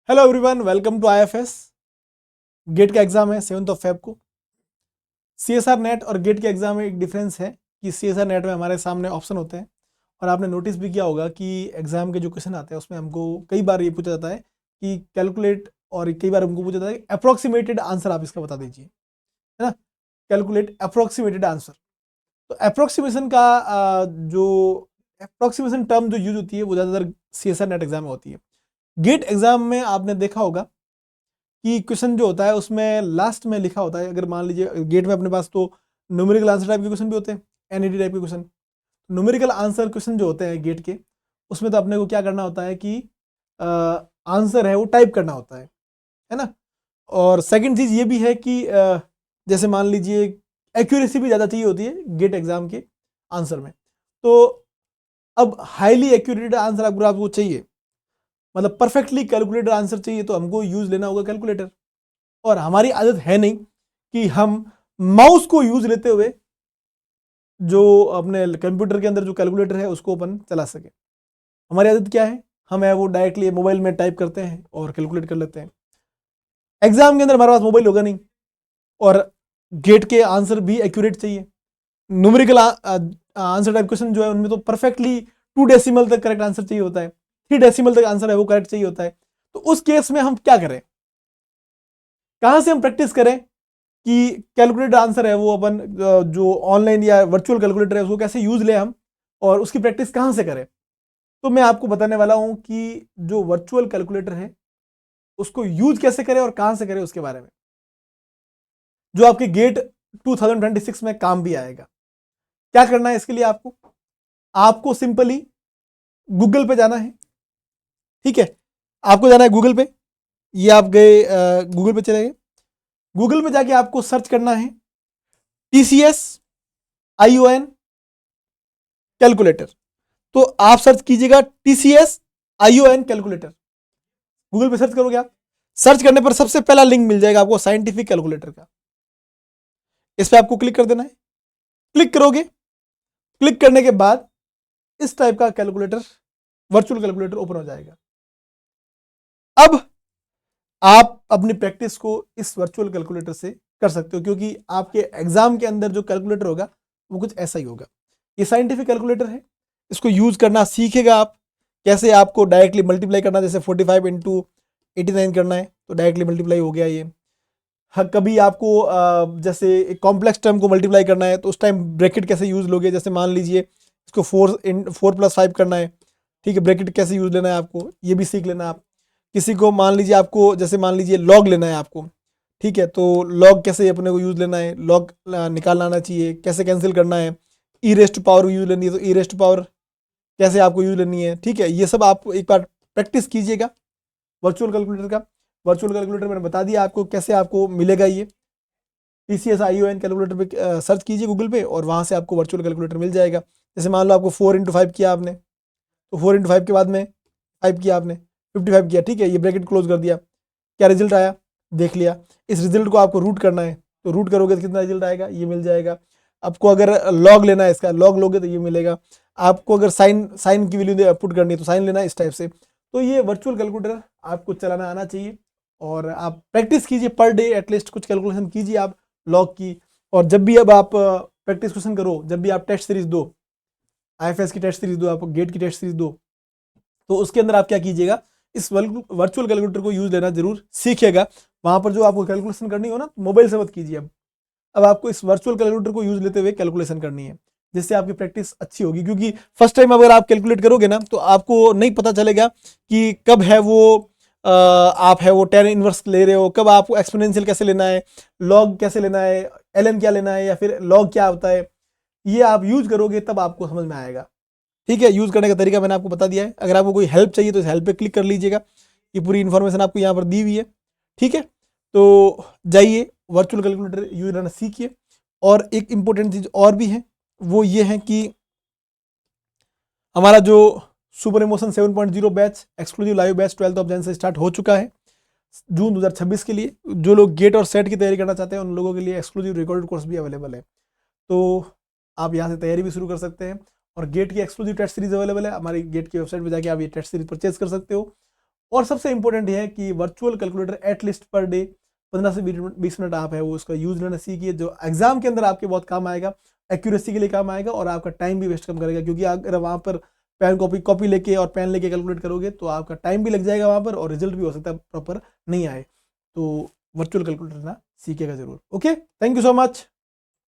Hello everyone, welcome to IFS. GATE का exam है 7 Feb को। सीएसआर नेट और गेट के एग्जाम में एक डिफरेंस है कि सीएसआर नेट में हमारे सामने ऑप्शन होते हैं और आपने नोटिस भी किया होगा कि एग्जाम के जो क्वेश्चन आते हैं उसमें हमको कई बार ये पूछा जाता है कि कैलकुलेट, और कई बार हमको पूछा जाता है अप्रोक्सीमेटेड आंसर आप इसका बता दीजिए, है ना। Calculate approximated answer. तो अप्रोक्सीमेशन का जो अप्रोक्सीमेशन टर्म जो यूज होती है वो ज़्यादातर सीएसआर नेट एग्जाम में होती है। गेट एग्जाम में आपने देखा होगा कि क्वेश्चन जो होता है उसमें लास्ट में लिखा होता है, अगर मान लीजिए गेट में अपने पास तो न्यूमेरिकल आंसर टाइप के क्वेश्चन भी होते हैं, एनईटी टाइप के क्वेश्चन। न्यूमेरिकल आंसर क्वेश्चन जो होते हैं गेट के, उसमें तो अपने को क्या करना होता है कि आंसर है वो टाइप करना होता है ना। और सेकंड चीज़ ये भी है कि जैसे मान लीजिए एक्यूरेसी भी ज़्यादा चाहिए होती है गेट एग्जाम के आंसर में। तो अब हाईली एक्यूरेट आंसर अगर आपको चाहिए, मतलब परफेक्टली कैलकुलेटेड आंसर चाहिए, तो हमको यूज लेना होगा कैलकुलेटर। और हमारी आदत है नहीं कि हम माउस को यूज लेते हुए जो अपने कंप्यूटर के अंदर जो कैलकुलेटर है उसको अपन चला सके। हमारी आदत क्या है, हम है वो डायरेक्टली मोबाइल में टाइप करते हैं और कैलकुलेट कर लेते हैं। एग्जाम के अंदर हमारे पास मोबाइल होगा नहीं, और गेट के आंसर भी एक्यूरेट चाहिए। न्यूमेरिकल आंसर टाइप क्वेश्चन जो है उनमें तो परफेक्टली 2 डेसिमल तक करेक्ट आंसर चाहिए होता है, 3 डेसिमल तक आंसर है वो करेक्ट चाहिए होता है। तो उस केस में हम क्या करें, कहां से हम प्रैक्टिस करें कि कैलकुलेटर आंसर है वो अपन जो ऑनलाइन या वर्चुअल कैलकुलेटर है उसको कैसे यूज ले हम, और उसकी प्रैक्टिस कहां से करें। तो मैं आपको बताने वाला हूं कि जो वर्चुअल कैलकुलेटर है उसको यूज कैसे करें और कहां से करें उसके बारे में, जो आपके गेट 2026 में काम भी आएगा। क्या करना है इसके लिए, आपको आपको सिंपली गूगल पे जाना है। ठीक है, आपको जाना है गूगल पे। ये आप गए गूगल पे चले गए। गूगल पे जाके आपको सर्च करना है TCS ION कैलकुलेटर। तो आप सर्च कीजिएगा TCS ION कैलकुलेटर। गूगल पे सर्च करोगे आप, सर्च करने पर सबसे पहला लिंक मिल जाएगा आपको साइंटिफिक कैलकुलेटर का। इस पर आपको क्लिक कर देना है। क्लिक करोगे, क्लिक करने के बाद इस टाइप का कैलकुलेटर, वर्चुअल कैलकुलेटर ओपन हो जाएगा। अब आप अपनी प्रैक्टिस को इस वर्चुअल कैलकुलेटर से कर सकते हो, क्योंकि आपके एग्जाम के अंदर जो कैलकुलेटर होगा वो कुछ ऐसा ही होगा। ये साइंटिफिक कैलकुलेटर है, इसको यूज करना सीखेगा आप। कैसे आपको डायरेक्टली मल्टीप्लाई करना, जैसे 45 इंटू 89 करना है तो डायरेक्टली मल्टीप्लाई हो गया ये। हाँ, कभी आपको जैसे एक कॉम्प्लेक्स टर्म को मल्टीप्लाई करना है तो उस टाइम ब्रैकेट कैसे यूज लोगे, जैसे मान लीजिए इसको 4 + 5 करना है। ठीक है, ब्रैकेट कैसे यूज लेना है आपको ये भी सीख लेना आप। किसी को मान लीजिए आपको, जैसे मान लीजिए लॉग लेना है आपको, ठीक है, तो लॉग कैसे अपने को यूज लेना है, लॉग निकालना आना चाहिए, कैसे कैंसिल करना है। ई रेस्ट पावर यूज लेनी है तो ई रेस्ट पावर कैसे आपको यूज लेनी है। ठीक है, ये सब आप एक बार प्रैक्टिस कीजिएगा वर्चुअल कैलकुलेटर का। वर्चुअल कैलकुलेटर मैंने बता दिया आपको कैसे आपको मिलेगा। ये TCS ION कैलकुलेटर पे सर्च कीजिए गूगल पे, और वहाँ से आपको वर्चुअल कैलकुलेटर मिल जाएगा। जैसे मान लो आपको 4 × 5 किया आपने, तो 4 × 5 के बाद में 5 किया आपने, 55 किया। ठीक है, ये ब्रैकेट क्लोज कर दिया। क्या रिजल्ट आया देख लिया। इस रिजल्ट को आपको रूट करना है, तो रूट करोगे तो कितना रिजल्ट आएगा ये मिल जाएगा आपको। अगर लॉग लेना है इसका, लॉग लोगे तो ये मिलेगा आपको। अगर साइन साइन की वैल्यू पुट करनी है तो साइन लेना है, इस टाइप से। तो ये वर्चुअल कैलकुलेटर आपको चलाना आना चाहिए, और आप प्रैक्टिस कीजिए पर डे एटलीस्ट कुछ कैलकुलेशन कीजिए आप लॉग की। और जब भी अब आप प्रैक्टिस क्वेश्चन करो, जब भी आप टेस्ट सीरीज दो, IFS की टेस्ट सीरीज दो, आप गेट की टेस्ट सीरीज दो, तो उसके अंदर आप क्या कीजिएगा, इस वर्चुअल कैलकुलेटर को यूज लेना जरूर सीखिएगा। वहां पर जो आपको कैलकुलेशन करनी हो ना, मोबाइल से मत कीजिए। अब आपको इस वर्चुअल कैलकुलेटर को यूज लेते हुए कैलकुलेशन करनी है, जिससे आपकी प्रैक्टिस अच्छी होगी। क्योंकि फर्स्ट टाइम अगर आप कैलकुलेट करोगे ना तो आपको नहीं पता चलेगा कि कब है वो आप है वो टेन इनवर्स ले रहे हो, कब आपको एक्सपोनेंशियल कैसे लेना है, लॉग कैसे लेना है, LN क्या लेना है, या फिर लॉग क्या होता है। ये आप यूज करोगे तब आपको समझ में आएगा। ठीक है, यूज करने का तरीका मैंने आपको बता दिया है। अगर आपको कोई हेल्प चाहिए तो इस हेल्प पे क्लिक कर लीजिएगा, ये पूरी इन्फॉर्मेशन आपको यहाँ पर दी हुई है। ठीक है, तो जाइए वर्चुअल कैलकुलेटर यूज करना सीखिए। और एक इंपॉर्टेंट चीज और भी है, वो ये है कि हमारा जो super emotion 7.0 batch, exclusive live batch 12 Jan से स्टार्ट हो चुका है जून 2026 के लिए। जो लोग गेट और सेट की तैयारी करना चाहते हैं उन लोगों के लिए एक्सक्लूसिव रिकॉर्डेड कोर्स भी अवेलेबल है। तो आप यहाँ से तैयारी भी शुरू कर सकते हैं। और गेट की एक्सक्लूसिव टेस्ट सीरीज अवेलेबल है हमारी गेट की वेबसाइट पर जाके आप ये टेस्ट सीरीज परचेज कर सकते हो। और सबसे इंपॉर्टेंट ये है कि virtual calculator at least per day 15 से 20 मिनट आप है वो उसका यूज लेना सीखिए, जो एग्जाम के अंदर आपके बहुत काम आएगा, एक्यूरेसी के लिए काम आएगा और आपका टाइम भी वेस्ट कम करेगा। क्योंकि अगर वहाँ पर पेन कॉपी लेके और पेन लेके कैलकुलेट करोगे तो आपका टाइम भी लग जाएगा वहाँ पर और रिजल्ट भी हो सकता है प्रॉपर नहीं आए। तो वर्चुअल कैलकुलेटर ना सीखिएगा जरूर। Okay, thank you so much.